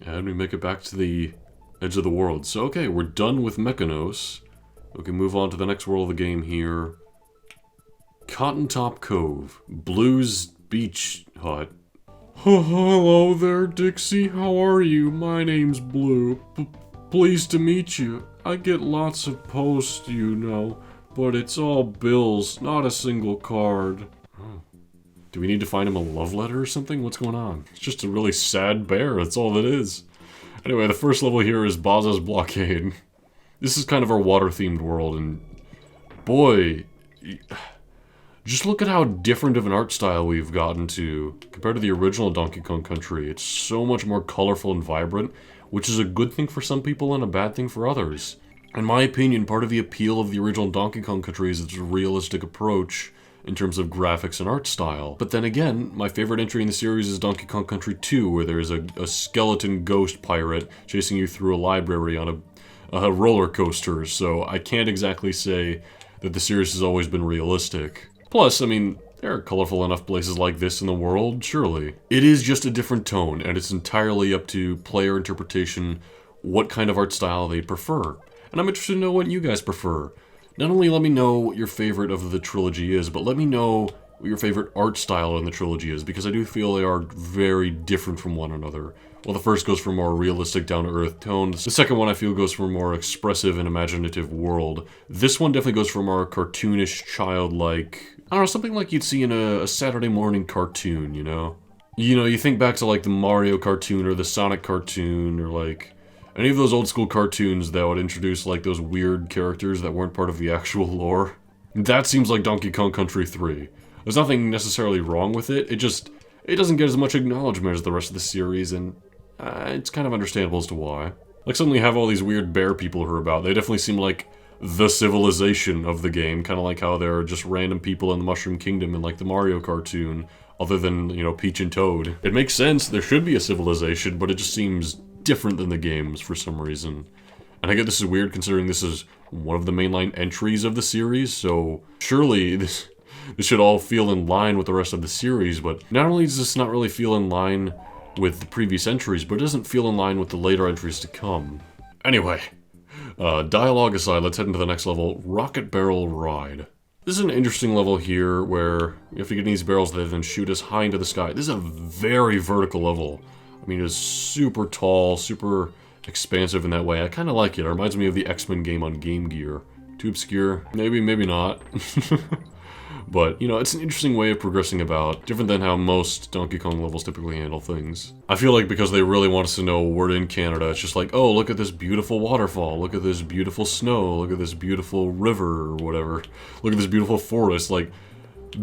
And we make it back to the edge of the world. So, okay, we're done with Mechanos. We can move on to the next world of the game here. Cotton Top Cove. Blue's Beach Hut. Oh, hello there, Dixie. How are you? My name's Blue. Pleased to meet you. I get lots of posts, you know, but it's all bills, not a single card. Oh. Do we need to find him a love letter or something? What's going on? It's just a really sad bear, that's all it is. Anyway, the first level here is Bazza's Blockade. This is kind of our water-themed world, and boy, just look at how different of an art style we've gotten to compared to the original Donkey Kong Country. It's so much more colorful and vibrant, which is a good thing for some people and a bad thing for others. In my opinion, part of the appeal of the original Donkey Kong Country is its realistic approach in terms of graphics and art style. But then again, my favorite entry in the series is Donkey Kong Country 2, where there's a skeleton ghost pirate chasing you through a library on a roller coaster, so I can't exactly say that the series has always been realistic. Plus, I mean, there are colorful enough places like this in the world, surely. It is just a different tone, and it's entirely up to player interpretation what kind of art style they prefer. And I'm interested to know what you guys prefer. Not only let me know what your favorite of the trilogy is, but let me know what your favorite art style in the trilogy is, because I do feel they are very different from one another. Well, the first goes for a more realistic, down-to-earth tone. The second one, I feel, goes for a more expressive and imaginative world. This one definitely goes for a more cartoonish, childlike... I don't know, something like you'd see in a Saturday morning cartoon, you know? You know, you think back to, like, the Mario cartoon or the Sonic cartoon or, like... any of those old school cartoons that would introduce, like, those weird characters that weren't part of the actual lore. That seems like Donkey Kong Country 3. There's nothing necessarily wrong with it, it doesn't get as much acknowledgement as the rest of the series, and it's kind of understandable as to why. Like, suddenly you have all these weird bear people who are about. They definitely seem like the civilization of the game, kind of like how there are just random people in the Mushroom Kingdom in, like, the Mario cartoon, other than, you know, Peach and Toad. It makes sense, there should be a civilization, but it just seems different than the games for some reason. And I get this is weird considering this is one of the mainline entries of the series, so surely this should all feel in line with the rest of the series, but not only does this not really feel in line with the previous entries, but it doesn't feel in line with the later entries to come. Anyway, dialogue aside, let's head into the next level, Rocket Barrel Ride. This is an interesting level here where you have to get in these barrels that then shoot us high into the sky. This is a very vertical level. I mean, it's super tall, super expansive in that way. I kind of like it. It reminds me of the X-Men game on Game Gear. Too obscure? Maybe, maybe not. But, you know, it's an interesting way of progressing about, different than how most Donkey Kong levels typically handle things. I feel like because they really want us to know we're in Canada, it's just like, oh, look at this beautiful waterfall, look at this beautiful snow, look at this beautiful river, or whatever. Look at this beautiful forest, like,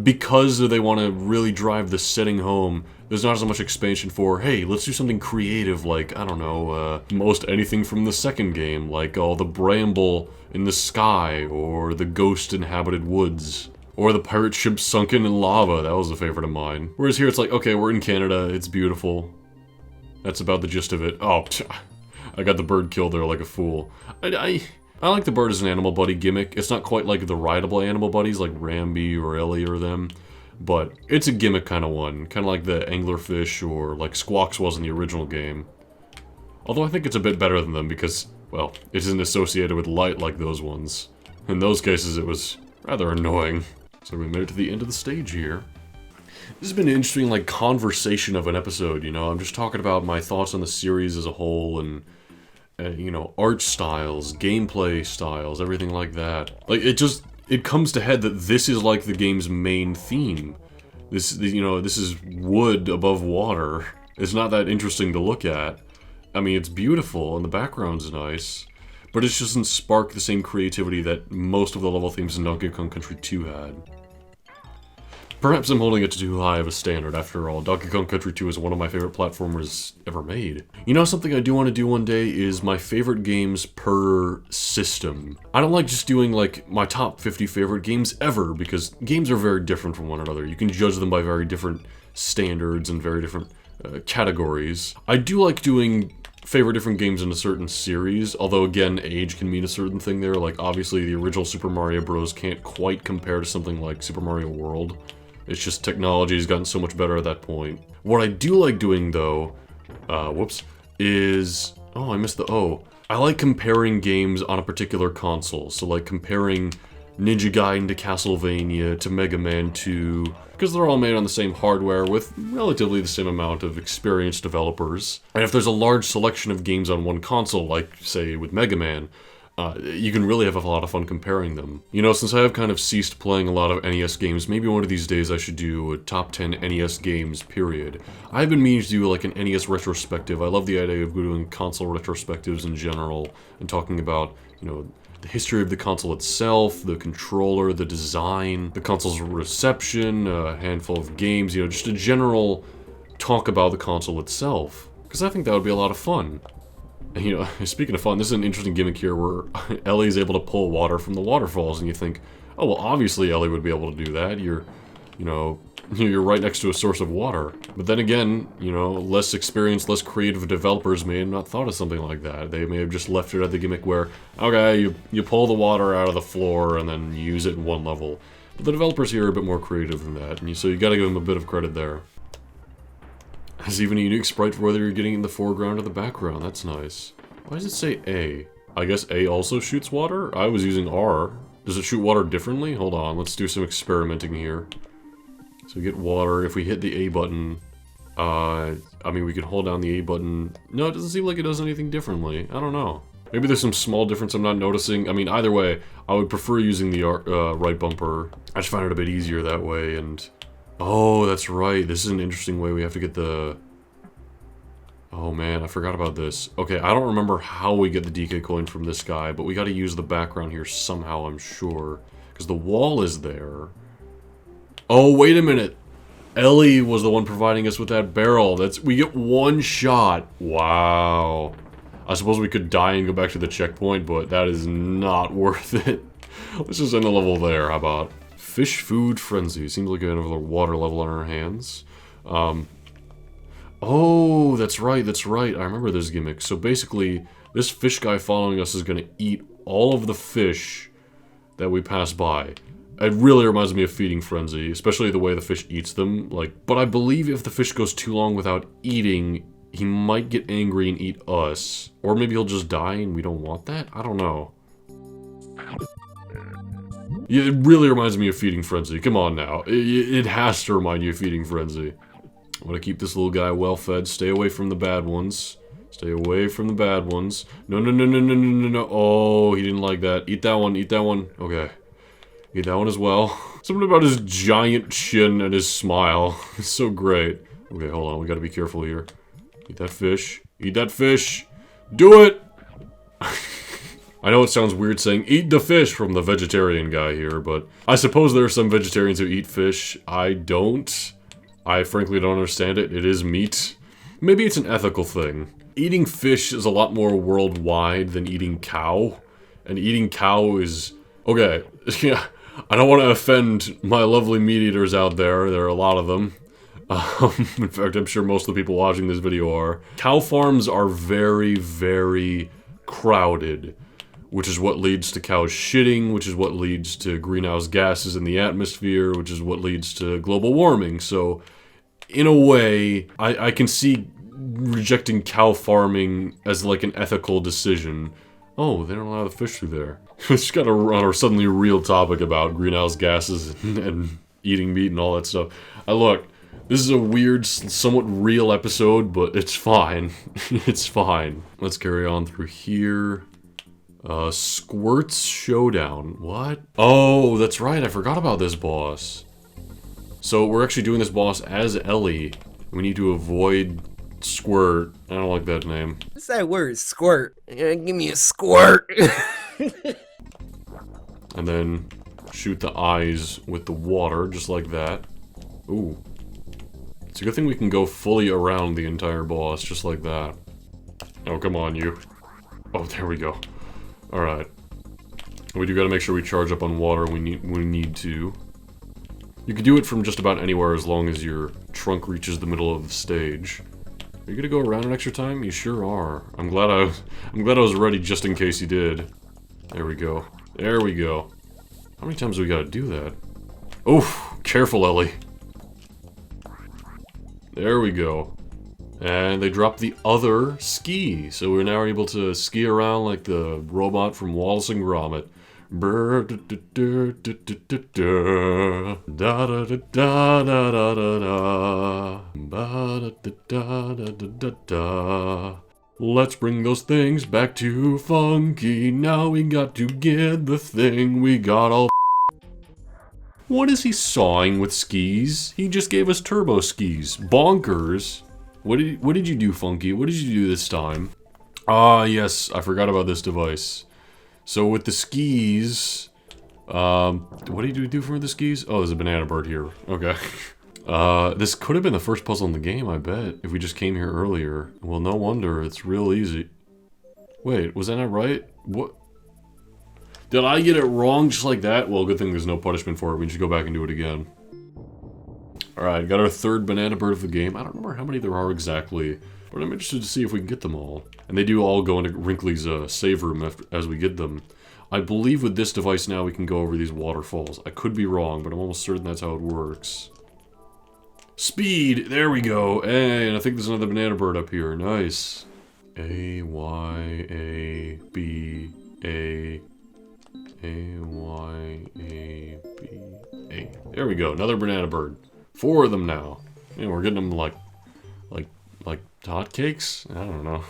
because they want to really drive the setting home, there's not as much expansion for, hey, let's do something creative like, I don't know, most anything from the second game, like all the bramble in the sky, or the ghost-inhabited woods, or the pirate ship sunken in lava. That was a favorite of mine. Whereas here it's like, okay, we're in Canada, it's beautiful. That's about the gist of it. Oh, I got the bird killed there like a fool. I like the bird as an animal buddy gimmick. It's not quite like the rideable animal buddies like Rambi or Ellie or them, but it's a gimmick kind of one. Kind of like the anglerfish or like Squawks was in the original game. Although I think it's a bit better than them because, well, it isn't associated with light like those ones. In those cases it was rather annoying. So we made it to the end of the stage here. This has been an interesting, like, conversation of an episode, you know? I'm just talking about my thoughts on the series as a whole and you know, art styles, gameplay styles, everything like that. Like, it comes to head that this is like the game's main theme. You know, this is wood above water. It's not that interesting to look at. I mean, it's beautiful and the background's nice, but it just doesn't spark the same creativity that most of the level themes in Donkey Kong Country 2 had. Perhaps I'm holding it to too high of a standard, after all. Donkey Kong Country 2 is one of my favorite platformers ever made. You know, something I do want to do one day is my favorite games per system. I don't like just doing, like, my top 50 favorite games ever, because games are very different from one another. You can judge them by very different standards and very different categories. I do like doing favorite different games in a certain series, although again, age can mean a certain thing there. Like, obviously, the original Super Mario Bros. Can't quite compare to something like Super Mario World. It's just technology has gotten so much better at that point. What I do like doing, though, is... Oh, I missed the O. I like comparing games on a particular console. So, like, comparing Ninja Gaiden to Castlevania to Mega Man 2, because they're all made on the same hardware with relatively the same amount of experienced developers. And if there's a large selection of games on one console, like, say, with Mega Man, you can really have a lot of fun comparing them. You know, since I have kind of ceased playing a lot of NES games, maybe one of these days I should do a top 10 NES games, period. I've been meaning to do like an NES retrospective. I love the idea of doing console retrospectives in general, and talking about, you know, the history of the console itself, the controller, the design, the console's reception, a handful of games, you know, just a general talk about the console itself. Because I think that would be a lot of fun. And, you know, speaking of fun, this is an interesting gimmick here where Ellie's able to pull water from the waterfalls, and you think, oh, well, obviously Ellie would be able to do that. You're right next to a source of water. But then again, you know, less experienced, less creative developers may have not thought of something like that. They may have just left it at the gimmick where, okay, you pull the water out of the floor and then use it in one level. But the developers here are a bit more creative than that, and so you gotta give them a bit of credit there. There's even a unique sprite for whether you're getting in the foreground or the background. That's nice. Why does it say A? I guess A also shoots water? I was using R. Does it shoot water differently? Hold on, let's do some experimenting here. So we get water. If we hit the A button, I mean, we can hold down the A button. No, it doesn't seem like it does anything differently. I don't know. Maybe there's some small difference I'm not noticing. I mean, either way, I would prefer using the right bumper. I just find it a bit easier that way, and... Oh, that's right. This is an interesting way we have to get the... Oh man, I forgot about this. Okay, I don't remember how we get the DK coin from this guy, but we gotta use the background here somehow, I'm sure. Because the wall is there. Oh, wait a minute. Ellie was the one providing us with that barrel. We get one shot. Wow. I suppose we could die and go back to the checkpoint, but that is not worth it. Let's just end the level there, how about? Fish Food Frenzy. Seems like we have another water level on our hands. Oh, that's right. I remember this gimmick. So basically, this fish guy following us is going to eat all of the fish that we pass by. It really reminds me of Feeding Frenzy, especially the way the fish eats them. But I believe if the fish goes too long without eating, he might get angry and eat us. Or maybe he'll just die and we don't want that? I don't know. Yeah, it really reminds me of Feeding Frenzy. Come on now. It has to remind you of Feeding Frenzy. I want to keep this little guy well fed. Stay away from the bad ones. Stay away from the bad ones. No. Oh, he didn't like that. Eat that one. Okay. Eat that one as well. Something about his giant chin and his smile. It's so great. Okay, hold on. We gotta be careful here. Eat that fish. Eat that fish. Do it! I know it sounds weird saying, eat the fish from the vegetarian guy here, but I suppose there are some vegetarians who eat fish. I don't. I frankly don't understand it. It is meat. Maybe it's an ethical thing. Eating fish is a lot more worldwide than eating cow. And eating cow is... Okay, yeah, I don't want to offend my lovely meat eaters out there. There are a lot of them. In fact, I'm sure most of the people watching this video are. Cow farms are very, very crowded. Which is what leads to cows shitting, which is what leads to greenhouse gases in the atmosphere, which is what leads to global warming. So, in a way, I can see rejecting cow farming as like an ethical decision. Oh, they don't allow the fish through there. It's got a suddenly real topic about greenhouse gases and eating meat and all that stuff. Look, this is a weird, somewhat real episode, but it's fine. It's fine. Let's carry on through here. Squirts Showdown. What? Oh, that's right, I forgot about this boss. So we're actually doing this boss as Ellie. We need to avoid Squirt. I don't like that name. What's that word? Squirt. Give me a squirt. And then shoot the eyes with the water, just like that. Ooh. It's a good thing we can go fully around the entire boss, just like that. Oh, come on, you. Oh, there we go. Alright. We do gotta make sure we charge up on water when we need to. You can do it from just about anywhere as long as your trunk reaches the middle of the stage. Are you gonna go around an extra time? You sure are. I'm glad I was ready just in case you did. There we go. There we go. How many times do we gotta do that? Oh, careful, Ellie. There we go. And they dropped the other ski. So we're now able to ski around like the robot from Wallace and Gromit. Brr, da, da, da, da, da, da, da, da, da, da, da, da, da. Ba, da, da, da, da, da, da. Let's bring those things back to Funky. Now we got to get the thing we got all. What is he sawing with skis? He just gave us turbo skis. Bonkers. What did you do, Funky? What did you do this time? Ah, yes, I forgot about this device. So with the skis, what did you do for the skis? Oh, there's a banana bird here. Okay. This could have been the first puzzle in the game, I bet, if we just came here earlier. Well, no wonder, it's real easy. Wait, was that not right? What? Did I get it wrong just like that? Well, good thing there's no punishment for it. We should go back and do it again. Alright, got our third banana bird of the game. I don't remember how many there are exactly, but I'm interested to see if we can get them all. And they do all go into Wrinkly's save room as we get them. I believe with this device now we can go over these waterfalls. I could be wrong, but I'm almost certain that's how it works. Speed! There we go! Hey, and I think there's another banana bird up here. Nice. A, Y, A, B, A, Y, A, B, A. There we go, another banana bird. 4 of them now. And we're getting them like hotcakes? I don't know.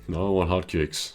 No, I want hotcakes.